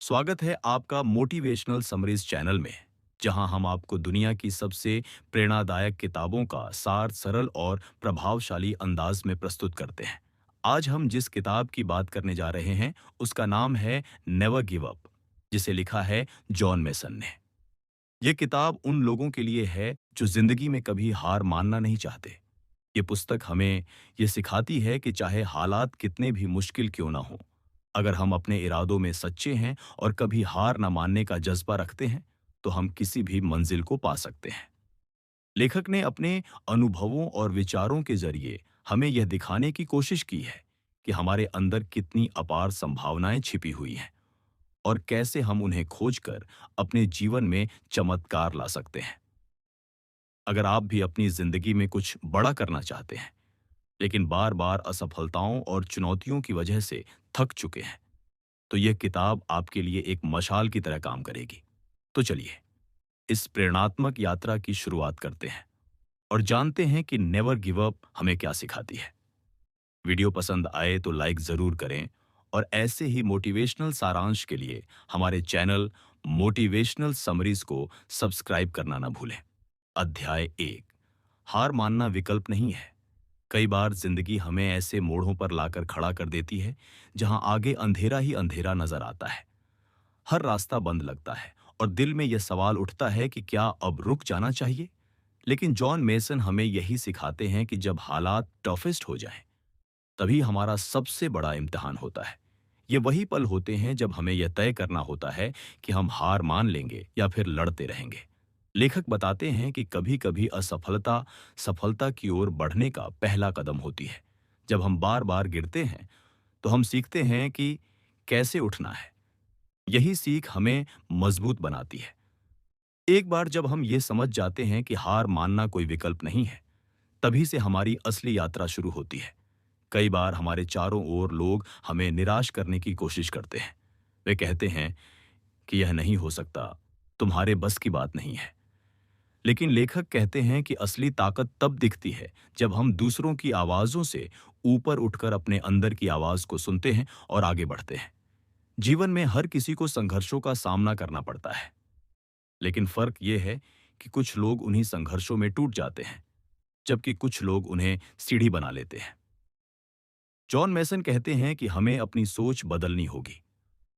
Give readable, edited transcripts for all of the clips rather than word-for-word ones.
स्वागत है आपका मोटिवेशनल समरीज चैनल में, जहां हम आपको दुनिया की सबसे प्रेरणादायक किताबों का सार सरल और प्रभावशाली अंदाज में प्रस्तुत करते हैं। आज हम जिस किताब की बात करने जा रहे हैं, उसका नाम है नेवर गिव अप, जिसे लिखा है जॉन मेसन ने। यह किताब उन लोगों के लिए है जो जिंदगी में कभी हार मानना नहीं चाहते। ये पुस्तक हमें ये सिखाती है कि चाहे हालात कितने भी मुश्किल क्यों ना हो, अगर हम अपने इरादों में सच्चे हैं और कभी हार ना मानने का जज्बा रखते हैं, तो हम किसी भी मंजिल को पा सकते हैं। लेखक ने अपने अनुभवों और विचारों के जरिए हमें यह दिखाने की कोशिश की है कि हमारे अंदर कितनी अपार संभावनाएं छिपी हुई हैं और कैसे हम उन्हें खोजकर अपने जीवन में चमत्कार ला सकते हैं। अगर आप भी अपनी जिंदगी में कुछ बड़ा करना चाहते हैं, लेकिन बार बार असफलताओं और चुनौतियों की वजह से थक चुके हैं, तो यह किताब आपके लिए एक मशाल की तरह काम करेगी। तो चलिए, इस प्रेरणात्मक यात्रा की शुरुआत करते हैं और जानते हैं कि नेवर गिव अप हमें क्या सिखाती है। वीडियो पसंद आए तो लाइक जरूर करें और ऐसे ही मोटिवेशनल सारांश के लिए हमारे चैनल मोटिवेशनल समरीज को सब्सक्राइब करना ना भूलें। अध्याय 1। हार मानना विकल्प नहीं है। कई बार जिंदगी हमें ऐसे मोड़ों पर लाकर खड़ा कर देती है जहां आगे अंधेरा ही अंधेरा नजर आता है। हर रास्ता बंद लगता है और दिल में यह सवाल उठता है कि क्या अब रुक जाना चाहिए। लेकिन जॉन मेसन हमें यही सिखाते हैं कि जब हालात टफेस्ट हो जाएं, तभी हमारा सबसे बड़ा इम्तिहान होता है। ये वही पल होते हैं जब हमें यह तय करना होता है कि हम हार मान लेंगे या फिर लड़ते रहेंगे। लेखक बताते हैं कि कभी-कभी असफलता सफलता की ओर बढ़ने का पहला कदम होती है। जब हम बार-बार गिरते हैं, तो हम सीखते हैं कि कैसे उठना है। यही सीख हमें मजबूत बनाती है। एक बार जब हम ये समझ जाते हैं कि हार मानना कोई विकल्प नहीं है, तभी से हमारी असली यात्रा शुरू होती है। कई बार हमारे चारों ओर लोग हमें निराश करने की कोशिश करते हैं। वे कहते हैं कि यह नहीं हो सकता, तुम्हारे बस की बात नहीं है। लेकिन लेखक कहते हैं कि असली ताकत तब दिखती है जब हम दूसरों की आवाजों से ऊपर उठकर अपने अंदर की आवाज को सुनते हैं और आगे बढ़ते हैं। जीवन में हर किसी को संघर्षों का सामना करना पड़ता है, लेकिन फर्क यह है कि कुछ लोग उन्हीं संघर्षों में टूट जाते हैं, जबकि कुछ लोग उन्हें सीढ़ी बना लेते हैं। जॉन मैसन कहते हैं कि हमें अपनी सोच बदलनी होगी।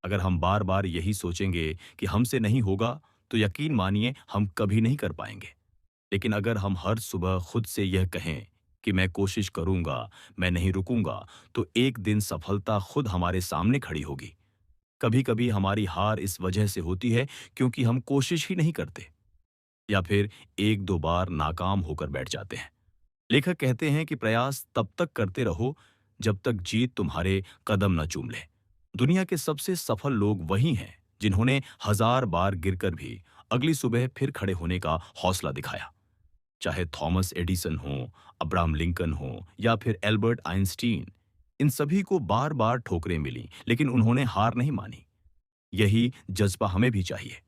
अगर हम बार बार यही सोचेंगे कि हमसे नहीं होगा, तो यकीन मानिए हम कभी नहीं कर पाएंगे। लेकिन अगर हम हर सुबह खुद से यह कहें कि मैं कोशिश करूंगा, मैं नहीं रुकूंगा, तो एक दिन सफलता खुद हमारे सामने खड़ी होगी। कभी कभी हमारी हार इस वजह से होती है क्योंकि हम कोशिश ही नहीं करते, या फिर एक दो बार नाकाम होकर बैठ जाते हैं। लेखक कहते हैं कि प्रयास तब तक करते रहो जब तक जीत तुम्हारे कदम न चूम ले। दुनिया के सबसे सफल लोग वही हैं जिन्होंने हजार बार गिरकर भी अगली सुबह फिर खड़े होने का हौसला दिखाया। चाहे थॉमस एडिसन हो, अब्राहम लिंकन हो या फिर एल्बर्ट आइंस्टीन, इन सभी को बार बार ठोकरें मिली, लेकिन उन्होंने हार नहीं मानी। यही जज्बा हमें भी चाहिए।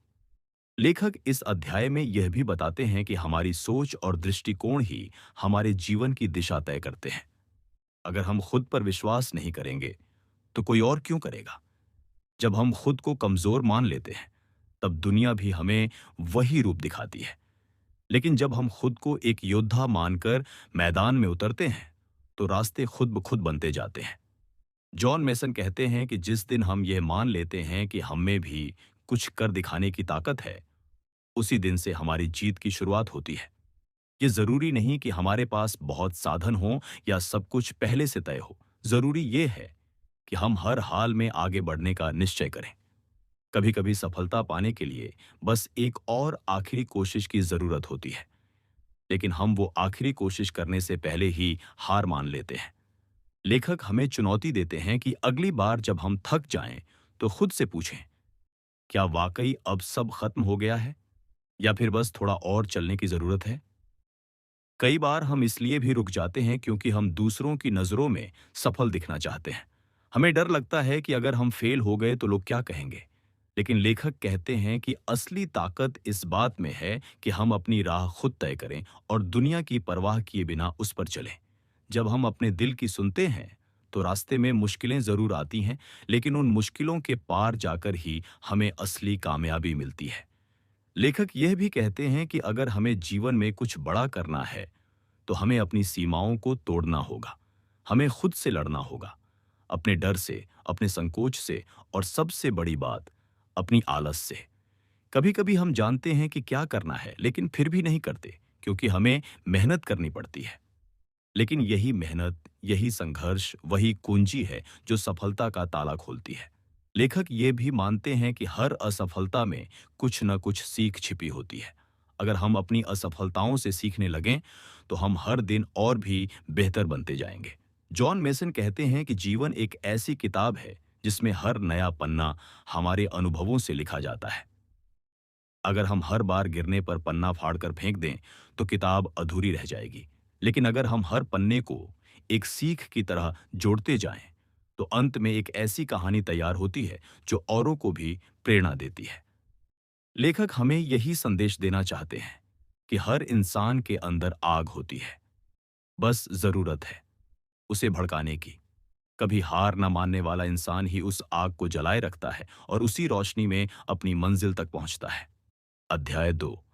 लेखक इस अध्याय में यह भी बताते हैं कि हमारी सोच और दृष्टिकोण ही हमारे जीवन की दिशा तय करते हैं। अगर हम खुद पर विश्वास नहीं करेंगे, तो कोई और क्यों करेगा। जब हम खुद को कमजोर मान लेते हैं, तब दुनिया भी हमें वही रूप दिखाती है। लेकिन जब हम खुद को एक योद्धा मानकर मैदान में उतरते हैं, तो रास्ते खुद ब खुद बनते जाते हैं। जॉन मेसन कहते हैं कि जिस दिन हम यह मान लेते हैं कि हम में भी कुछ कर दिखाने की ताकत है, उसी दिन से हमारी जीत की शुरुआत होती है। ये जरूरी नहीं कि हमारे पास बहुत साधन हो या सब कुछ पहले से तय हो। जरूरी ये है कि हम हर हाल में आगे बढ़ने का निश्चय करें। कभी कभी सफलता पाने के लिए बस एक और आखिरी कोशिश की जरूरत होती है, लेकिन हम वो आखिरी कोशिश करने से पहले ही हार मान लेते हैं। लेखक हमें चुनौती देते हैं कि अगली बार जब हम थक जाएं, तो खुद से पूछें, क्या वाकई अब सब खत्म हो गया है या फिर बस थोड़ा और चलने की जरूरत है। कई बार हम इसलिए भी रुक जाते हैं क्योंकि हम दूसरों की नजरों में सफल दिखना चाहते हैं। हमें डर लगता है कि अगर हम फेल हो गए तो लोग क्या कहेंगे। लेकिन लेखक कहते हैं कि असली ताकत इस बात में है कि हम अपनी राह खुद तय करें और दुनिया की परवाह किए बिना उस पर चलें। जब हम अपने दिल की सुनते हैं, तो रास्ते में मुश्किलें ज़रूर आती हैं, लेकिन उन मुश्किलों के पार जाकर ही हमें असली कामयाबी मिलती है। लेखक यह भी कहते हैं कि अगर हमें जीवन में कुछ बड़ा करना है, तो हमें अपनी सीमाओं को तोड़ना होगा। हमें खुद से लड़ना होगा, अपने डर से, अपने संकोच से और सबसे बड़ी बात, अपनी आलस से। कभी-कभी हम जानते हैं कि क्या करना है, लेकिन फिर भी नहीं करते, क्योंकि हमें मेहनत करनी पड़ती है। लेकिन यही मेहनत, यही संघर्ष, वही कुंजी है जो सफलता का ताला खोलती है। लेखक ये भी मानते हैं कि हर असफलता में कुछ न कुछ सीख छिपी होती है। अगर हम अपनी असफलताओं से सीखने लगें, तो हम हर दिन और भी बेहतर बनते जाएंगे। जॉन मेसन कहते हैं कि जीवन एक ऐसी किताब है जिसमें हर नया पन्ना हमारे अनुभवों से लिखा जाता है। अगर हम हर बार गिरने पर पन्ना फाड़कर फेंक दें, तो किताब अधूरी रह जाएगी। लेकिन अगर हम हर पन्ने को एक सीख की तरह जोड़ते जाएं, तो अंत में एक ऐसी कहानी तैयार होती है जो औरों को भी प्रेरणा देती है। लेखक हमें यही संदेश देना चाहते हैं कि हर इंसान के अंदर आग होती है, बस जरूरत है उसे भड़काने की। कभी हार न मानने वाला इंसान ही उस आग को जलाए रखता है और उसी रोशनी में अपनी मंजिल तक पहुंचता है। अध्याय 2।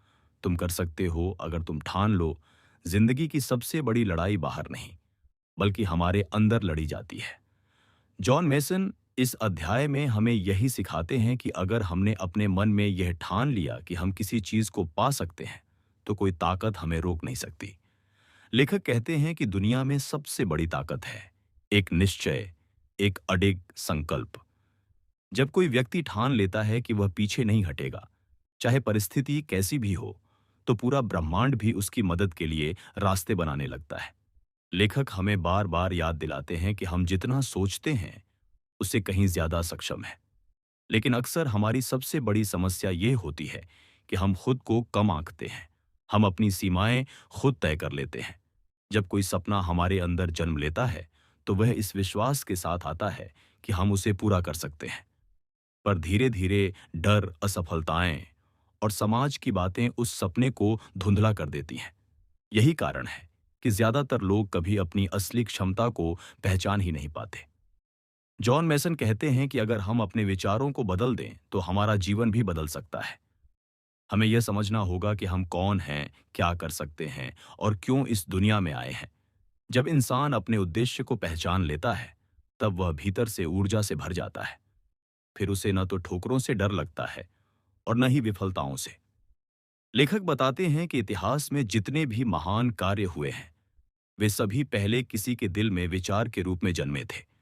तुम कर सकते हो अगर तुम ठान लो। जिंदगी की सबसे बड़ी लड़ाई बाहर नहीं, बल्कि हमारे अंदर लड़ी जाती है। जॉन मेसन इस अध्याय में हमें यही सिखाते हैं कि अगर हमने अपने मन में यह ठान लिया कि हम किसी चीज को पा सकते हैं, तो कोई ताकत हमें रोक नहीं सकती। लेखक कहते हैं कि दुनिया में सबसे बड़ी ताकत है एक निश्चय, एक अडिग संकल्प। जब कोई व्यक्ति ठान लेता है कि वह पीछे नहीं हटेगा, चाहे परिस्थिति कैसी भी हो, तो पूरा ब्रह्मांड भी उसकी मदद के लिए रास्ते बनाने लगता है। लेखक हमें बार बार याद दिलाते हैं कि हम जितना सोचते हैं, उससे कहीं ज्यादा सक्षम है। लेकिन अक्सर हमारी सबसे बड़ी समस्या ये होती है कि हम खुद को कम आंकते हैं। हम अपनी सीमाएं खुद तय कर लेते हैं। जब कोई सपना हमारे अंदर जन्म लेता है, तो वह इस विश्वास के साथ आता है कि हम उसे पूरा कर सकते हैं। पर धीरे धीरे डर, असफलताएं और समाज की बातें उस सपने को धुंधला कर देती हैं। यही कारण है कि ज्यादातर लोग कभी अपनी असली क्षमता को पहचान ही नहीं पाते। जॉन मैसन कहते हैं कि अगर हम अपने विचारों को बदल दें, तो हमारा जीवन भी बदल सकता है। हमें यह समझना होगा कि हम कौन हैं, क्या कर सकते हैं और क्यों इस दुनिया में आए हैं। जब इंसान अपने उद्देश्य को पहचान लेता है, तब वह भीतर से ऊर्जा से भर जाता है। फिर उसे न तो ठोकरों से डर लगता है और न ही विफलताओं से। लेखक बताते हैं कि इतिहास में जितने भी महान कार्य हुए हैं, वे सभी पहले किसी के दिल में विचार के रूप में जन्मे थे।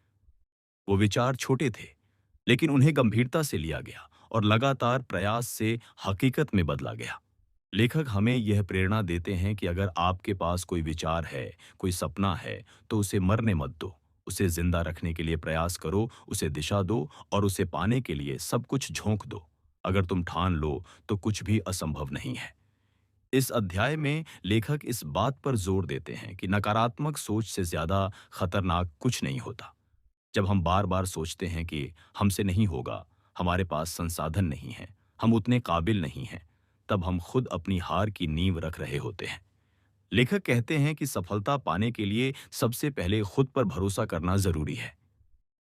वो विचार छोटे थे, लेकिन उन्हें गंभीरता से लिया गया और लगातार प्रयास से हकीकत में बदला गया। लेखक हमें यह प्रेरणा देते हैं कि अगर आपके पास कोई विचार है, कोई सपना है, तो उसे मरने मत दो। उसे जिंदा रखने के लिए प्रयास करो, उसे दिशा दो और उसे पाने के लिए सब कुछ झोंक दो। अगर तुम ठान लो, तो कुछ भी असंभव नहीं है। इस अध्याय में लेखक इस बात पर जोर देते हैं कि नकारात्मक सोच से ज्यादा खतरनाक कुछ नहीं होता। जब हम बार बार सोचते हैं कि हमसे नहीं होगा, हमारे पास संसाधन नहीं है, हम उतने काबिल नहीं हैं, तब हम खुद अपनी हार की नींव रख रहे होते हैं। लेखक कहते हैं कि सफलता पाने के लिए सबसे पहले खुद पर भरोसा करना जरूरी है।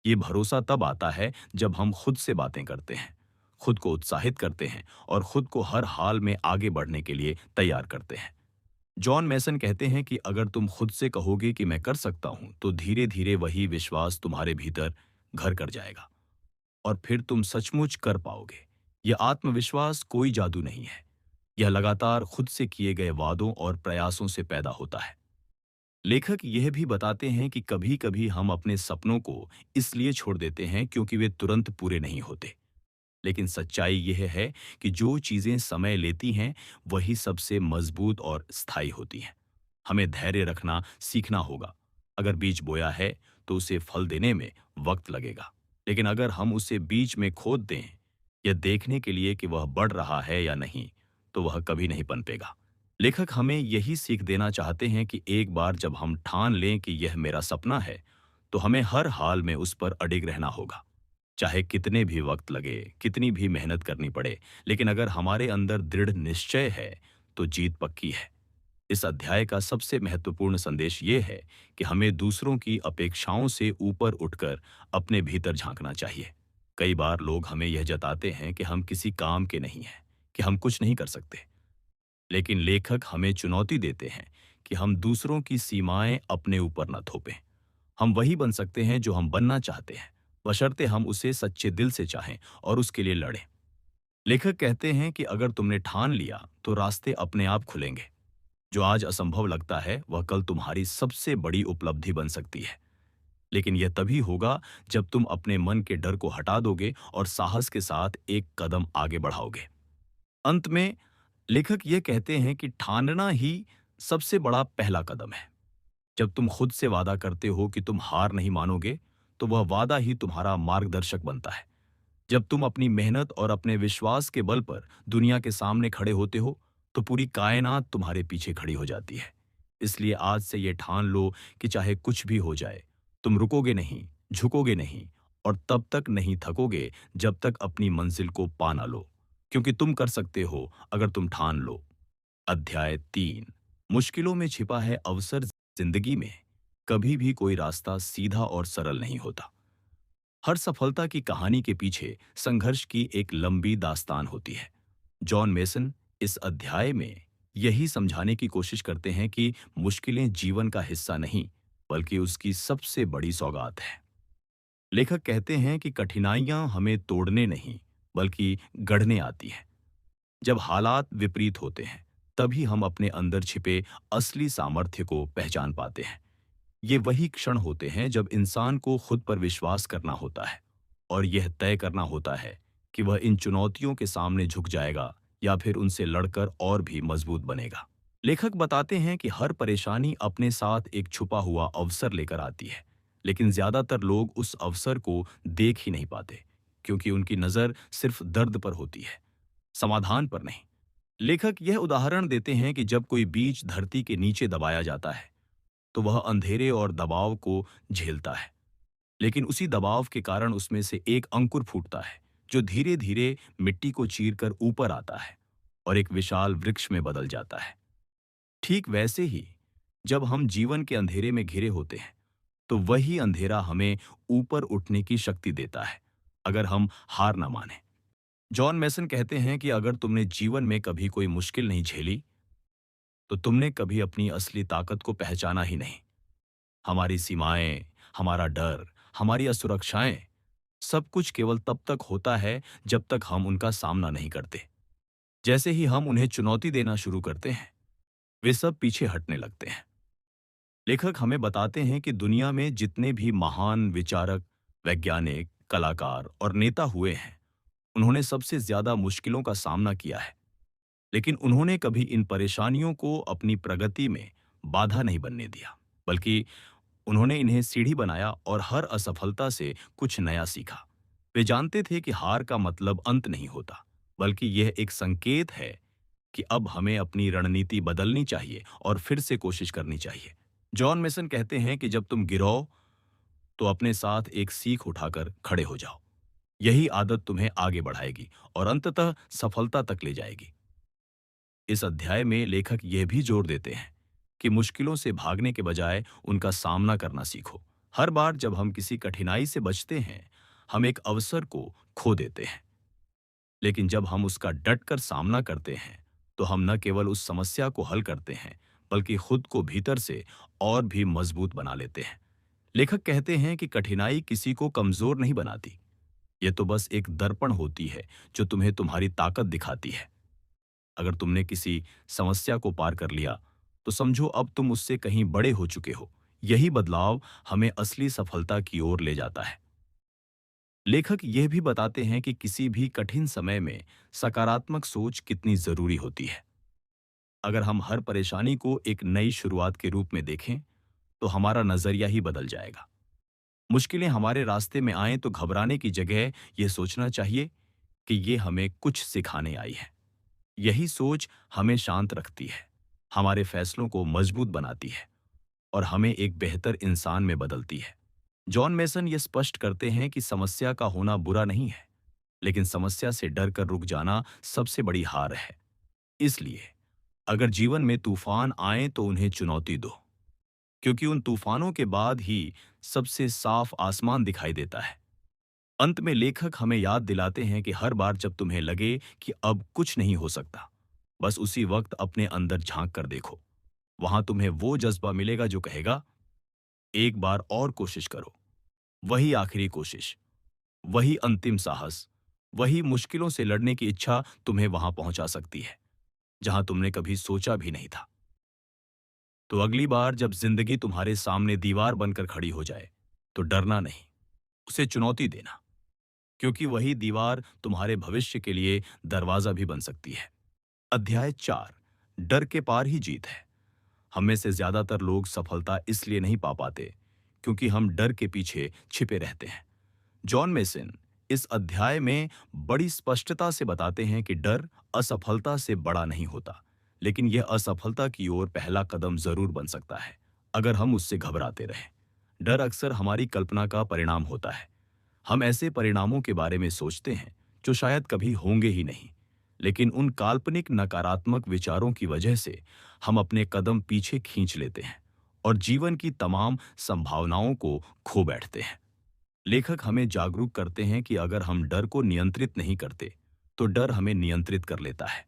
ये भरोसा तब आता है जब हम खुद से बातें करते हैं, खुद को उत्साहित करते हैं और खुद को हर हाल में आगे बढ़ने के लिए तैयार करते हैं। जॉन मैसन कहते हैं कि अगर तुम खुद से कहोगे कि मैं कर सकता हूं, तो धीरे धीरे वही विश्वास तुम्हारे भीतर घर कर जाएगा और फिर तुम सचमुच कर पाओगे। यह आत्मविश्वास कोई जादू नहीं है। यह लगातार खुद से किए गए वादों और प्रयासों से पैदा होता है। लेखक यह भी बताते हैं कि कभी कभी हम अपने सपनों को इसलिए छोड़ देते हैं क्योंकि वे तुरंत पूरे नहीं होते। लेकिन सच्चाई यह है कि जो चीजें समय लेती हैं, वही सबसे मजबूत और स्थायी होती हैं। हमें धैर्य रखना सीखना होगा। अगर बीज बोया है, तो उसे फल देने में वक्त लगेगा। लेकिन अगर हम उसे बीज में खोद दें, यह देखने के लिए कि वह बढ़ रहा है या नहीं, तो वह कभी नहीं पनपेगा। लेखक हमें यही सीख देना चाहते हैं कि एक बार जब हम ठान लें कि यह मेरा सपना है, तो हमें हर हाल में उस पर अडिग रहना होगा। चाहे कितने भी वक्त लगे, कितनी भी मेहनत करनी पड़े, लेकिन अगर हमारे अंदर दृढ़ निश्चय है, तो जीत पक्की है। इस अध्याय का सबसे महत्वपूर्ण संदेश ये है कि हमें दूसरों की अपेक्षाओं से ऊपर उठकर अपने भीतर झांकना चाहिए। कई बार लोग हमें यह जताते हैं कि हम किसी काम के नहीं हैं, कि हम कुछ नहीं कर सकते। लेकिन लेखक हमें चुनौती देते हैं कि हम दूसरों की सीमाएं अपने ऊपर न थोपें। हम वही बन सकते हैं जो हम बनना चाहते हैं, बशर्ते हम उसे सच्चे दिल से चाहें और उसके लिए लड़ें। लेखक कहते हैं कि अगर तुमने ठान लिया तो रास्ते अपने आप खुलेंगे। जो आज असंभव लगता है वह कल तुम्हारी सबसे बड़ी उपलब्धि बन सकती है। लेकिन यह तभी होगा जब तुम अपने मन के डर को हटा दोगे और साहस के साथ एक कदम आगे बढ़ाओगे। अंत में लेखक यह कहते हैं कि ठानना ही सबसे बड़ा पहला कदम है। जब तुम खुद से वादा करते हो कि तुम हार नहीं मानोगे, तो वह वादा ही तुम्हारा मार्गदर्शक बनता है। जब तुम अपनी मेहनत और अपने विश्वास के बल पर दुनिया के सामने खड़े होते हो, तो पूरी कायनात तुम्हारे पीछे खड़ी हो जाती है। इसलिए आज से ये ठान लो कि चाहे कुछ भी हो जाए, तुम रुकोगे नहीं, झुकोगे नहीं और तब तक नहीं थकोगे जब तक अपनी मंजिल को पा ना लो। क्योंकि तुम कर सकते हो अगर तुम ठान लो। अध्याय 3। मुश्किलों में छिपा है अवसर। जिंदगी में कभी भी कोई रास्ता सीधा और सरल नहीं होता। हर सफलता की कहानी के पीछे संघर्ष की एक लंबी दास्तान होती है। जॉन मेसन इस अध्याय में यही समझाने की कोशिश करते हैं कि मुश्किलें जीवन का हिस्सा नहीं, बल्कि उसकी सबसे बड़ी सौगात है। लेखक कहते हैं कि कठिनाइयां हमें तोड़ने नहीं, बल्कि गढ़ने आती हैं। जब हालात विपरीत होते हैं, तभी हम अपने अंदर छिपे असली सामर्थ्य को पहचान पाते हैं। ये वही क्षण होते हैं जब इंसान को खुद पर विश्वास करना होता है और यह तय करना होता है कि वह इन चुनौतियों के सामने झुक जाएगा या फिर उनसे लड़कर और भी मजबूत बनेगा। लेखक बताते हैं कि हर परेशानी अपने साथ एक छुपा हुआ अवसर लेकर आती है, लेकिन ज्यादातर लोग उस अवसर को देख ही नहीं पाते, क्योंकि उनकी नजर सिर्फ दर्द पर होती है, समाधान पर नहीं। लेखक यह उदाहरण देते हैं कि जब कोई बीज धरती के नीचे दबाया जाता है, तो वह अंधेरे और दबाव को झेलता है। लेकिन उसी दबाव के कारण उसमें से एक अंकुर फूटता है, जो धीरे धीरे मिट्टी को चीरकर ऊपर आता है और एक विशाल वृक्ष में बदल जाता है। ठीक वैसे ही जब हम जीवन के अंधेरे में घिरे होते हैं, तो वही अंधेरा हमें ऊपर उठने की शक्ति देता है, अगर हम हार ना माने। जॉन मैसन कहते हैं कि अगर तुमने जीवन में कभी कोई मुश्किल नहीं झेली, तो तुमने कभी अपनी असली ताकत को पहचाना ही नहीं। हमारी सीमाएं, हमारा डर, हमारी असुरक्षाएं, सब कुछ केवल तब तक होता है जब तक हम उनका सामना नहीं करते। जैसे ही हम उन्हें चुनौती देना शुरू करते हैं, वे सब पीछे हटने लगते हैं। लेखक हमें बताते हैं कि दुनिया में जितने भी महान विचारक, वैज्ञानिक, कलाकार और नेता हुए हैं, उन्होंने सबसे ज्यादा मुश्किलों का सामना किया है। लेकिन उन्होंने कभी इन परेशानियों को अपनी प्रगति में बाधा नहीं बनने दिया, बल्कि उन्होंने इन्हें सीढ़ी बनाया और हर असफलता से कुछ नया सीखा। वे जानते थे कि हार का मतलब अंत नहीं होता, बल्कि यह एक संकेत है कि अब हमें अपनी रणनीति बदलनी चाहिए और फिर से कोशिश करनी चाहिए। जॉन मेसन कहते हैं कि जब तुम गिरो, तो अपने साथ एक सीख उठाकर खड़े हो जाओ। यही आदत तुम्हें आगे बढ़ाएगी और अंततः सफलता तक ले जाएगी। इस अध्याय में लेखक यह भी जोर देते हैं कि मुश्किलों से भागने के बजाय उनका सामना करना सीखो। हर बार जब हम किसी कठिनाई से बचते हैं, हम एक अवसर को खो देते हैं। लेकिन जब हम उसका डटकर सामना करते हैं, तो हम न केवल उस समस्या को हल करते हैं, बल्कि खुद को भीतर से और भी मजबूत बना लेते हैं। लेखक कहते हैं कि कठिनाई किसी को कमजोर नहीं बनाती। ये तो बस एक दर्पण होती है जो तुम्हें तुम्हारी ताकत दिखाती है। अगर तुमने किसी समस्या को पार कर लिया, तो समझो अब तुम उससे कहीं बड़े हो चुके हो। यही बदलाव हमें असली सफलता की ओर ले जाता है। लेखक यह भी बताते हैं कि किसी भी कठिन समय में सकारात्मक सोच कितनी जरूरी होती है। अगर हम हर परेशानी को एक नई शुरुआत के रूप में देखें, तो हमारा नजरिया ही बदल जाएगा। मुश्किलें हमारे रास्ते में आएं तो घबराने की जगह यह सोचना चाहिए कि ये हमें कुछ सिखाने आई है। यही सोच हमें शांत रखती है, हमारे फैसलों को मजबूत बनाती है और हमें एक बेहतर इंसान में बदलती है। जॉन मेसन ये स्पष्ट करते हैं कि समस्या का होना बुरा नहीं है, लेकिन समस्या से डर कर रुक जाना सबसे बड़ी हार है। इसलिए अगर जीवन में तूफान आए तो उन्हें चुनौती दो, क्योंकि उन तूफानों के बाद ही सबसे साफ आसमान दिखाई देता है। अंत में लेखक हमें याद दिलाते हैं कि हर बार जब तुम्हें लगे कि अब कुछ नहीं हो सकता, बस उसी वक्त अपने अंदर झांक कर देखो। वहां तुम्हें वो जज्बा मिलेगा जो कहेगा, एक बार और कोशिश करो। वही आखिरी कोशिश, वही अंतिम साहस, वही मुश्किलों से लड़ने की इच्छा तुम्हें वहां पहुंचा सकती है जहां तुमने कभी सोचा भी नहीं था। तो अगली बार जब जिंदगी तुम्हारे सामने दीवार बनकर खड़ी हो जाए, तो डरना नहीं, उसे चुनौती देना, क्योंकि वही दीवार तुम्हारे भविष्य के लिए दरवाजा भी बन सकती है। अध्याय 4, डर के पार ही जीत है। हम में से ज्यादातर लोग सफलता इसलिए नहीं पा पाते क्योंकि हम डर के पीछे छिपे रहते हैं। जॉन मेसन इस अध्याय में बड़ी स्पष्टता से बताते हैं कि डर असफलता से बड़ा नहीं होता, लेकिन यह असफलता की ओर पहला कदम जरूर बन सकता है अगर हम उससे घबराते रहें। डर अक्सर हमारी कल्पना का परिणाम होता है। हम ऐसे परिणामों के बारे में सोचते हैं जो शायद कभी होंगे ही नहीं, लेकिन उन काल्पनिक नकारात्मक विचारों की वजह से हम अपने कदम पीछे खींच लेते हैं और जीवन की तमाम संभावनाओं को खो बैठते हैं। लेखक हमें जागरूक करते हैं कि अगर हम डर को नियंत्रित नहीं करते, तो डर हमें नियंत्रित कर लेता है,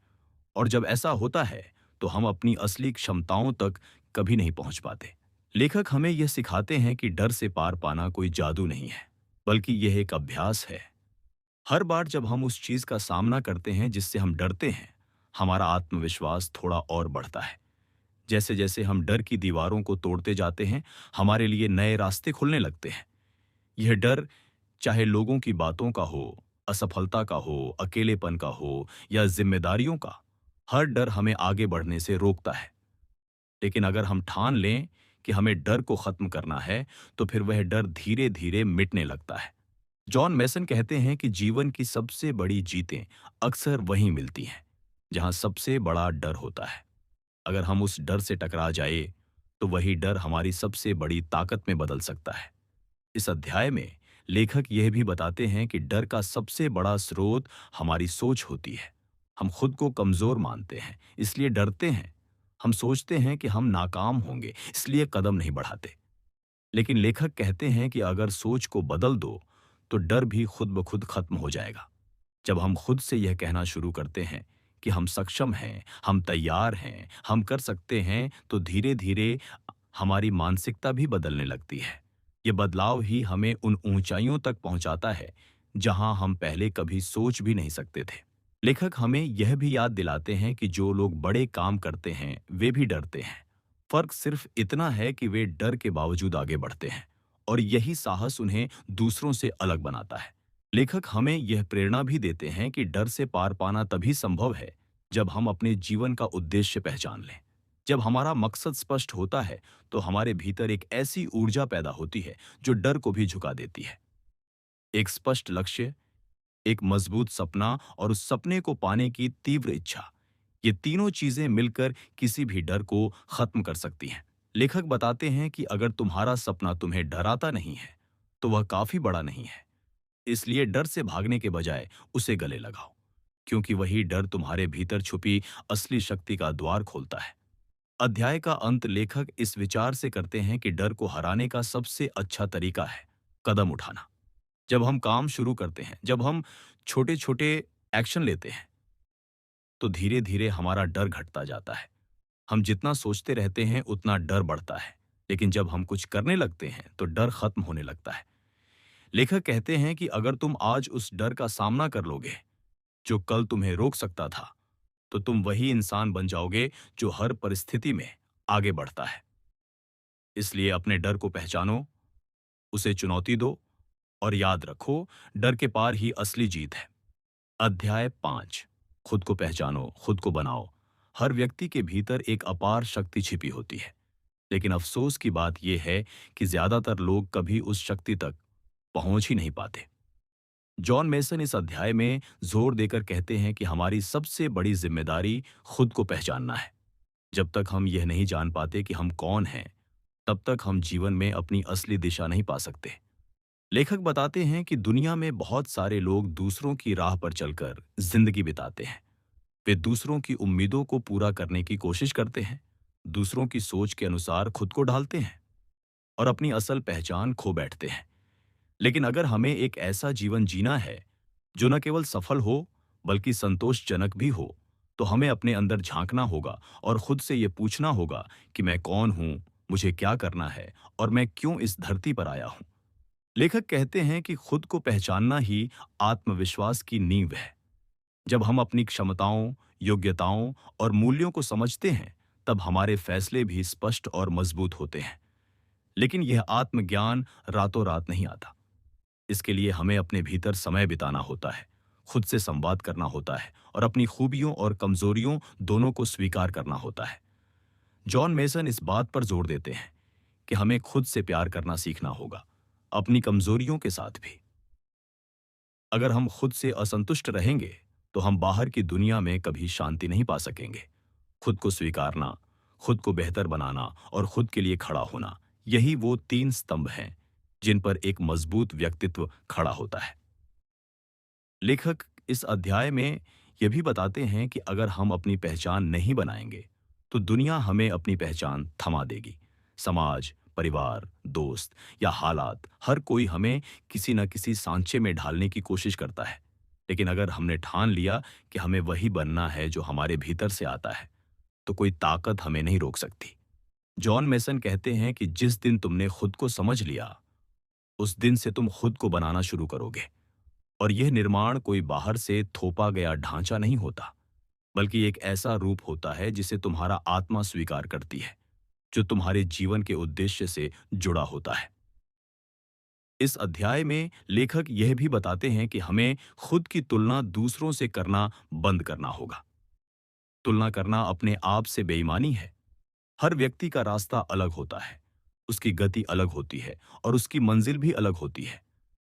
और जब ऐसा होता है तो हम अपनी असली क्षमताओं तक कभी नहीं पहुंच पाते। लेखक हमें यह सिखाते हैं कि डर से पार पाना कोई जादू नहीं है, बल्कि यह एक अभ्यास है। हर बार जब हम उस चीज का सामना करते हैं जिससे हम डरते हैं, हमारा आत्मविश्वास थोड़ा और बढ़ता है। जैसे जैसे हम डर की दीवारों को तोड़ते जाते हैं, हमारे लिए नए रास्ते खुलने लगते हैं। यह डर, चाहे लोगों की बातों का हो, असफलता का हो, अकेलेपन का हो या जिम्मेदारियों का, हर डर हमें आगे बढ़ने से रोकता है। लेकिन अगर हम ठान लें कि हमें डर को खत्म करना है, तो फिर वह डर धीरे धीरे मिटने लगता है। जॉन मैसन कहते हैं कि जीवन की सबसे बड़ी जीतें अक्सर वहीं मिलती हैं जहां सबसे बड़ा डर होता है। अगर हम उस डर से टकरा जाए, तो वही डर हमारी सबसे बड़ी ताकत में बदल सकता है। इस अध्याय में लेखक यह भी बताते हैं कि डर का सबसे बड़ा स्रोत हमारी सोच होती है। हम खुद को कमजोर मानते हैं, इसलिए डरते हैं। हम सोचते हैं कि हम नाकाम होंगे, इसलिए कदम नहीं बढ़ाते। लेकिन लेखक कहते हैं कि अगर सोच को बदल दो, तो डर भी खुद ब खुद खत्म हो जाएगा। जब हम खुद से यह कहना शुरू करते हैं कि हम सक्षम हैं, हम तैयार हैं, हम कर सकते हैं, तो धीरे धीरे हमारी मानसिकता भी बदलने लगती है। ये बदलाव ही हमें उन ऊंचाइयों तक पहुंचाता है जहां हम पहले कभी सोच भी नहीं सकते थे। लेखक हमें यह भी याद दिलाते हैं कि जो लोग बड़े काम करते हैं, वे भी डरते हैं। फर्क सिर्फ इतना है कि वे डर के बावजूद आगे बढ़ते हैं, और यही साहस उन्हें दूसरों से अलग बनाता है। लेखक हमें यह प्रेरणा भी देते हैं कि डर से पार पाना तभी संभव है जब हम अपने जीवन का उद्देश्य पहचान लें। जब हमारा मकसद स्पष्ट होता है, तो हमारे भीतर एक ऐसी ऊर्जा पैदा होती है जो डर को भी झुका देती है। एक स्पष्ट लक्ष्य, एक मजबूत सपना और उस सपने को पाने की तीव्र इच्छा, ये तीनों चीजें मिलकर किसी भी डर को खत्म कर सकती हैं। लेखक बताते हैं कि अगर तुम्हारा सपना तुम्हें डराता नहीं है, तो वह काफी बड़ा नहीं है। इसलिए डर से भागने के बजाय उसे गले लगाओ, क्योंकि वही डर तुम्हारे भीतर छुपी असली शक्ति का द्वार खोलता है। अध्याय का अंत लेखक इस विचार से करते हैं कि डर को हराने का सबसे अच्छा तरीका है कदम उठाना। जब हम काम शुरू करते हैं, जब हम छोटे छोटे एक्शन लेते हैं, तो धीरे धीरे हमारा डर घटता जाता है। हम जितना सोचते रहते हैं उतना डर बढ़ता है, लेकिन जब हम कुछ करने लगते हैं तो डर खत्म होने लगता है। लेखक कहते हैं कि अगर तुम आज उस डर का सामना कर लोगे जो कल तुम्हें रोक सकता था, तो तुम वही इंसान बन जाओगे जो हर परिस्थिति में आगे बढ़ता है। इसलिए अपने डर को पहचानो, उसे चुनौती दो, और याद रखो, डर के पार ही असली जीत है। अध्याय 5, खुद को पहचानो, खुद को बनाओ। हर व्यक्ति के भीतर एक अपार शक्ति छिपी होती है, लेकिन अफसोस की बात यह है कि ज्यादातर लोग कभी उस शक्ति तक पहुंच ही नहीं पाते। जॉन मेसन इस अध्याय में जोर देकर कहते हैं कि हमारी सबसे बड़ी जिम्मेदारी खुद को पहचानना है। जब तक हम यह नहीं जान पाते कि हम कौन हैं, तब तक हम जीवन में अपनी असली दिशा नहीं पा सकते। लेखक बताते हैं कि दुनिया में बहुत सारे लोग दूसरों की राह पर चलकर जिंदगी बिताते हैं, वे दूसरों की उम्मीदों को पूरा करने की कोशिश करते हैं, दूसरों की सोच के अनुसार खुद को ढालते हैं और अपनी असल पहचान खो बैठते हैं। लेकिन अगर हमें एक ऐसा जीवन जीना है जो न केवल सफल हो बल्कि संतोषजनक भी हो, तो हमें अपने अंदर झांकना होगा और खुद से ये पूछना होगा कि मैं कौन हूं, मुझे क्या करना है और मैं क्यों इस धरती पर आया हूं। लेखक कहते हैं कि खुद को पहचानना ही आत्मविश्वास की नींव है। जब हम अपनी क्षमताओं, योग्यताओं और मूल्यों को समझते हैं, तब हमारे फैसले भी स्पष्ट और मजबूत होते हैं। लेकिन यह आत्मज्ञान रातों रात नहीं आता। इसके लिए हमें अपने भीतर समय बिताना होता है, खुद से संवाद करना होता है और अपनी खूबियों और कमजोरियों दोनों को स्वीकार करना होता है। जॉन मेसन इस बात पर जोर देते हैं कि हमें खुद से प्यार करना सीखना होगा, अपनी कमजोरियों के साथ भी। अगर हम खुद से असंतुष्ट रहेंगे, तो हम बाहर की दुनिया में कभी शांति नहीं पा सकेंगे। खुद को स्वीकारना, खुद को बेहतर बनाना और खुद के लिए खड़ा होना, यही वो तीन स्तंभ हैं जिन पर एक मजबूत व्यक्तित्व खड़ा होता है। लेखक इस अध्याय में यह भी बताते हैं कि अगर हम अपनी पहचान नहीं बनाएंगे, तो दुनिया हमें अपनी पहचान थमा देगी। समाज, परिवार, दोस्त या हालात, हर कोई हमें किसी न किसी सांचे में ढालने की कोशिश करता है। लेकिन अगर हमने ठान लिया कि हमें वही बनना है जो हमारे भीतर से आता है, तो कोई ताकत हमें नहीं रोक सकती। जॉन मेसन कहते हैं कि जिस दिन तुमने खुद को समझ लिया, उस दिन से तुम खुद को बनाना शुरू करोगे। और यह निर्माण कोई बाहर से थोपा गया ढांचा नहीं होता, बल्कि एक ऐसा रूप होता है जिसे तुम्हारा आत्मा स्वीकार करती है, जो तुम्हारे जीवन के उद्देश्य से जुड़ा होता है। इस अध्याय में लेखक यह भी बताते हैं कि हमें खुद की तुलना दूसरों से करना बंद करना होगा। तुलना करना अपने आप से बेईमानी है। हर व्यक्ति का रास्ता अलग होता है, उसकी गति अलग होती है और उसकी मंजिल भी अलग होती है।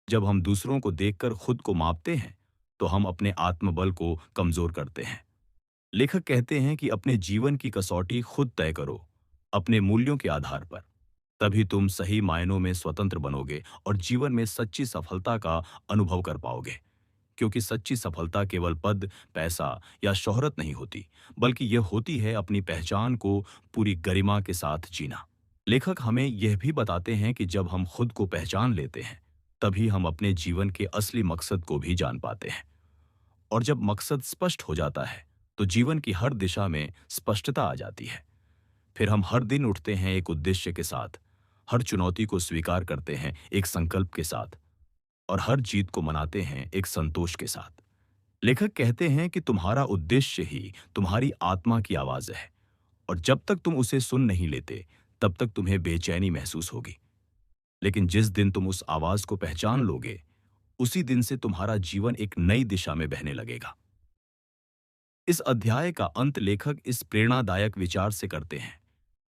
जब हम दूसरों को देखकर खुद को मापते हैं, तो हम अपने आत्मबल को कमजोर करते हैं। लेखक कहते हैं कि अपने जीवन की कसौटी खुद तय करो, अपने मूल्यों के आधार पर। तभी तुम सही मायनों में स्वतंत्र बनोगे और जीवन में सच्ची सफलता का अनुभव कर पाओगे। क्योंकि सच्ची सफलता केवल पद, पैसा या शोहरत नहीं होती, बल्कि यह होती है अपनी पहचान को पूरी गरिमा के साथ जीना। लेखक हमें यह भी बताते हैं कि जब हम खुद को पहचान लेते हैं, तभी हम अपने जीवन के असली मकसद को भी जान पाते हैं। और जब मकसद स्पष्ट हो जाता है, तो जीवन की हर दिशा में स्पष्टता आ जाती है। फिर हम हर दिन उठते हैं एक उद्देश्य के साथ, हर चुनौती को स्वीकार करते हैं एक संकल्प के साथ, और हर जीत को मनाते हैं एक संतोष के साथ। लेखक कहते हैं कि तुम्हारा उद्देश्य ही तुम्हारी आत्मा की आवाज है, और जब तक तुम उसे सुन नहीं लेते, तब तक तुम्हें बेचैनी महसूस होगी। लेकिन जिस दिन तुम उस आवाज को पहचान लोगे, उसी दिन से तुम्हारा जीवन एक नई दिशा में बहने लगेगा। इस अध्याय का अंत लेखक इस प्रेरणादायक विचार से करते हैं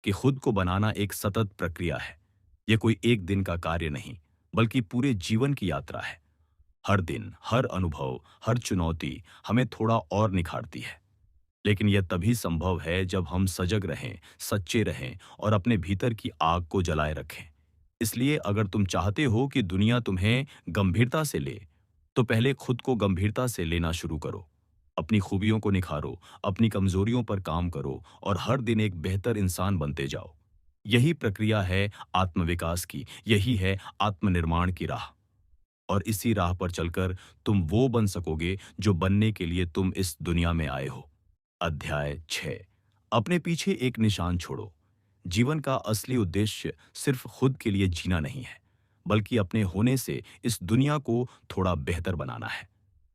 कि खुद को बनाना एक सतत प्रक्रिया है। यह कोई एक दिन का कार्य नहीं, बल्कि पूरे जीवन की यात्रा है। हर दिन, हर अनुभव, हर चुनौती हमें थोड़ा और निखारती है। लेकिन यह तभी संभव है जब हम सजग रहें, सच्चे रहें और अपने भीतर की आग को जलाए रखें। इसलिए अगर तुम चाहते हो कि दुनिया तुम्हें गंभीरता से ले, तो पहले खुद को गंभीरता से लेना शुरू करो। अपनी खूबियों को निखारो, अपनी कमजोरियों पर काम करो और हर दिन एक बेहतर इंसान बनते जाओ। यही प्रक्रिया है आत्मविकास की, यही है आत्मनिर्माण की राह। और इसी राह पर चलकर तुम वो बन सकोगे जो बनने के लिए तुम इस दुनिया में आए हो। अध्याय 6। अपने पीछे एक निशान छोड़ो। जीवन का असली उद्देश्य सिर्फ खुद के लिए जीना नहीं है, बल्कि अपने होने से इस दुनिया को थोड़ा बेहतर बनाना है।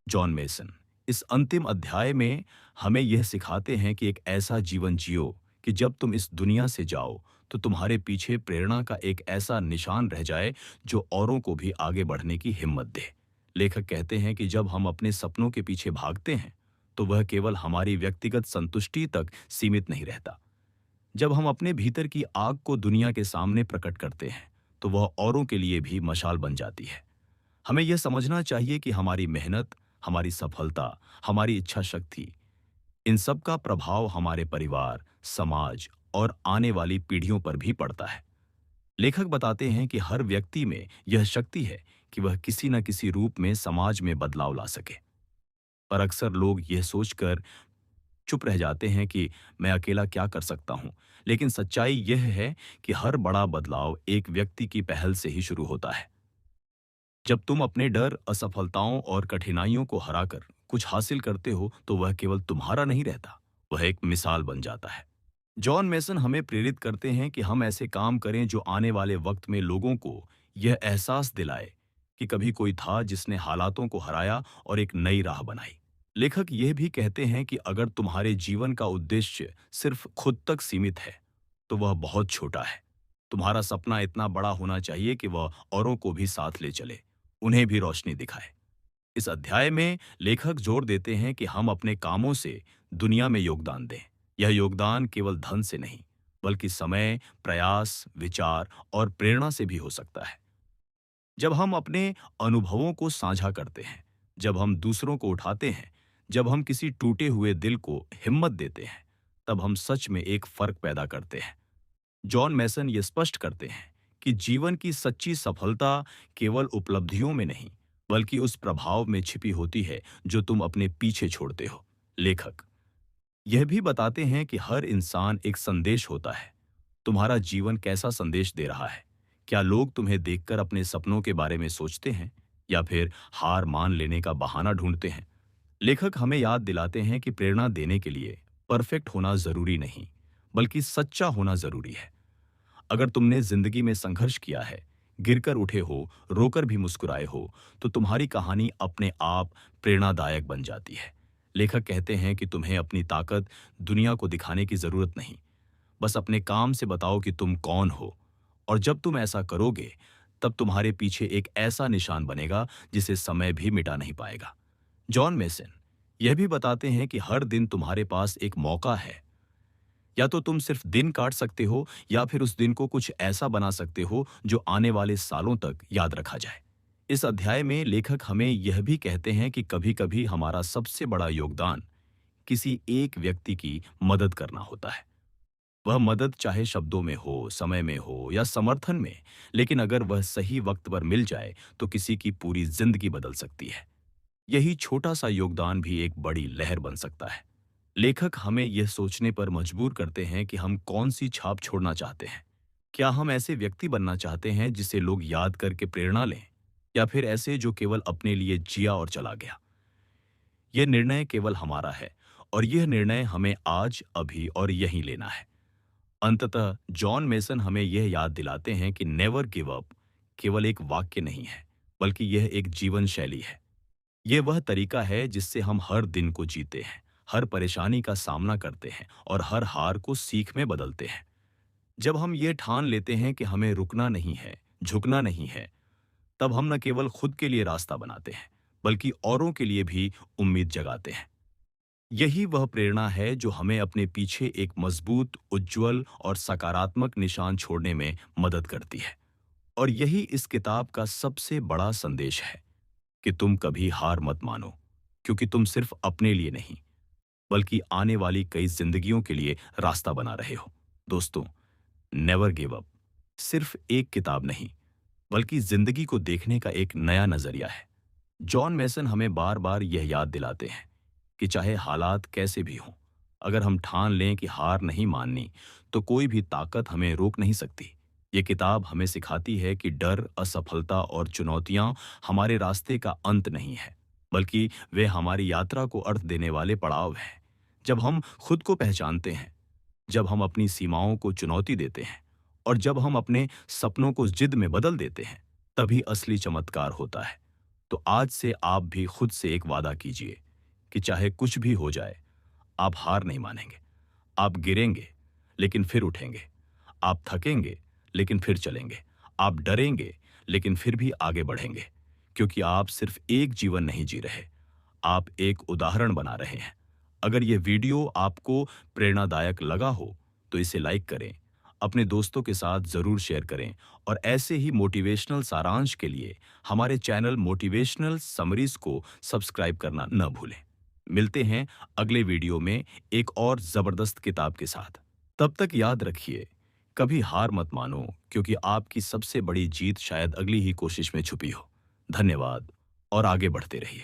जॉन मेसन इस अंतिम अध्याय में हमें यह सिखाते हैं कि एक ऐसा जीवन जियो कि जब तुम इस दुनिया से जाओ, तो तुम्हारे पीछे प्रेरणा का एक ऐसा निशान रह जाए जो औरों को भी आगे बढ़ने की हिम्मत दे। लेखक कहते हैं कि जब हम अपने सपनों के पीछे भागते हैं, तो वह केवल हमारी व्यक्तिगत संतुष्टि तक सीमित नहीं रहता। जब हम अपने भीतर की आग को दुनिया के सामने प्रकट करते हैं, तो वह औरों के लिए भी मशाल बन जाती है। हमें यह समझना चाहिए कि हमारी मेहनत, हमारी सफलता, हमारी इच्छा शक्ति, इन सब का प्रभाव हमारे परिवार, समाज और आने वाली पीढ़ियों पर भी पड़ता है। लेखक बताते हैं कि हर व्यक्ति में यह शक्ति है कि वह किसी न किसी रूप में समाज में बदलाव ला सके। पर अक्सर लोग यह सोचकर चुप रह जाते हैं कि मैं अकेला क्या कर सकता हूँ। लेकिन सच्चाई यह है कि हर बड़ा बदलाव एक व्यक्ति की पहल से ही शुरू होता है। जब तुम अपने डर, असफलताओं और कठिनाइयों को हराकर कुछ हासिल करते हो, तो वह केवल तुम्हारा नहीं रहता, वह एक मिसाल बन जाता है। जॉन मेसन हमें प्रेरित करते हैं कि हम ऐसे काम करें जो आने वाले वक्त में लोगों को यह एहसास दिलाए कि कभी कोई था जिसने हालातों को हराया और एक नई राह बनाई। लेखक यह भी कहते हैं कि अगर तुम्हारे जीवन का उद्देश्य सिर्फ खुद तक सीमित है, तो वह बहुत छोटा है। तुम्हारा सपना इतना बड़ा होना चाहिए कि वह औरों को भी साथ ले चले, उन्हें भी रोशनी दिखाए। इस अध्याय में लेखक जोर देते हैं कि हम अपने कामों से दुनिया में योगदान दें। यह योगदान केवल धन से नहीं, बल्कि समय, प्रयास, विचार और प्रेरणा से भी हो सकता है। जब हम अपने अनुभवों को साझा करते हैं, जब हम दूसरों को उठाते हैं, जब हम किसी टूटे हुए दिल को हिम्मत देते हैं, तब हम सच में एक फर्क पैदा करते हैं। जॉन मैसन ये स्पष्ट करते हैं कि जीवन की सच्ची सफलता केवल उपलब्धियों में नहीं, बल्कि उस प्रभाव में छिपी होती है जो तुम अपने पीछे छोड़ते हो। लेखक यह भी बताते हैं कि हर इंसान एक संदेश होता है। तुम्हारा जीवन कैसा संदेश दे रहा है? क्या लोग तुम्हें देखकर अपने सपनों के बारे में सोचते हैं या फिर हार मान लेने का बहाना ढूंढते हैं? लेखक हमें याद दिलाते हैं कि प्रेरणा देने के लिए परफेक्ट होना जरूरी नहीं, बल्कि सच्चा होना जरूरी है। अगर तुमने जिंदगी में संघर्ष किया है, गिरकर उठे हो, रोकर भी मुस्कुराए हो, तो तुम्हारी कहानी अपने आप प्रेरणादायक बन जाती है। लेखक कहते हैं कि तुम्हें अपनी ताकत दुनिया को दिखाने की जरूरत नहीं, बस अपने काम से बताओ कि तुम कौन हो। और जब तुम ऐसा करोगे, तब तुम्हारे पीछे एक ऐसा निशान बनेगा जिसे समय भी मिटा नहीं पाएगा। जॉन मेसन यह भी बताते हैं कि हर दिन तुम्हारे पास एक मौका है। या तो तुम सिर्फ दिन काट सकते हो, या फिर उस दिन को कुछ ऐसा बना सकते हो जो आने वाले सालों तक याद रखा जाए। इस अध्याय में लेखक हमें यह भी कहते हैं कि कभी-कभी हमारा सबसे बड़ा योगदान किसी एक व्यक्ति की मदद करना होता है। वह मदद चाहे शब्दों में हो, समय में हो या समर्थन में, लेकिन अगर वह सही वक्त पर मिल जाए तो किसी की पूरी जिंदगी बदल सकती है। यही छोटा सा योगदान भी एक बड़ी लहर बन सकता है। लेखक हमें यह सोचने पर मजबूर करते हैं कि हम कौन सी छाप छोड़ना चाहते हैं। क्या हम ऐसे व्यक्ति बनना चाहते हैं जिसे लोग याद करके प्रेरणा लें, या फिर ऐसे जो केवल अपने लिए जिया और चला गया? यह निर्णय केवल हमारा है, और यह निर्णय हमें आज, अभी और यहीं लेना है। अंततः जॉन मेसन हमें यह याद दिलाते हैं कि नेवर गिव अप केवल एक वाक्य नहीं है, बल्कि यह एक जीवन शैली है। यह वह तरीका है जिससे हम हर दिन को जीते हैं, हर परेशानी का सामना करते हैं और हर हार को सीख में बदलते हैं। जब हम ये ठान लेते हैं कि हमें रुकना नहीं है, झुकना नहीं है, तब हम न केवल खुद के लिए रास्ता बनाते हैं, बल्कि औरों के लिए भी उम्मीद जगाते हैं। यही वह प्रेरणा है जो हमें अपने पीछे एक मजबूत, उज्जवल और सकारात्मक निशान छोड़ने में मदद करती है। और यही इस किताब का सबसे बड़ा संदेश है कि तुम कभी हार मत मानो, क्योंकि तुम सिर्फ अपने लिए नहीं, बल्कि आने वाली कई जिंदगियों के लिए रास्ता बना रहे हो। दोस्तों, नेवर गिव अप सिर्फ एक किताब नहीं, बल्कि जिंदगी को देखने का एक नया नजरिया है। जॉन मेसन हमें बार बार यह याद दिलाते हैं कि चाहे हालात कैसे भी हों, अगर हम ठान लें कि हार नहीं माननी, तो कोई भी ताकत हमें रोक नहीं सकती। ये किताब हमें सिखाती है कि डर, असफलता और चुनौतियां हमारे रास्ते का अंत नहीं है, बल्कि वे हमारी यात्रा को अर्थ देने वाले पड़ाव हैं। जब हम खुद को पहचानते हैं, जब हम अपनी सीमाओं को चुनौती देते हैं और जब हम अपने सपनों को जिद में बदल देते हैं, तभी असली चमत्कार होता है। तो आज से आप भी खुद से एक वादा कीजिए कि चाहे कुछ भी हो जाए, आप हार नहीं मानेंगे। आप गिरेंगे, लेकिन फिर उठेंगे। आप थकेंगे, लेकिन फिर चलेंगे। आप डरेंगे, लेकिन फिर भी आगे बढ़ेंगे, क्योंकि आप सिर्फ एक जीवन नहीं जी रहे, आप एक उदाहरण बना रहे हैं। अगर यह वीडियो आपको प्रेरणादायक लगा हो, तो इसे लाइक करें, अपने दोस्तों के साथ जरूर शेयर करें, और ऐसे ही मोटिवेशनल सारांश के लिए हमारे चैनल मोटिवेशनल समरीज को सब्सक्राइब करना न भूलें। मिलते हैं अगले वीडियो में एक और जबरदस्त किताब के साथ। तब तक याद रखिए, कभी हार मत मानो, क्योंकि आपकी सबसे बड़ी जीत शायद अगली ही कोशिश में छुपी हो। धन्यवाद, और आगे बढ़ते रहिए।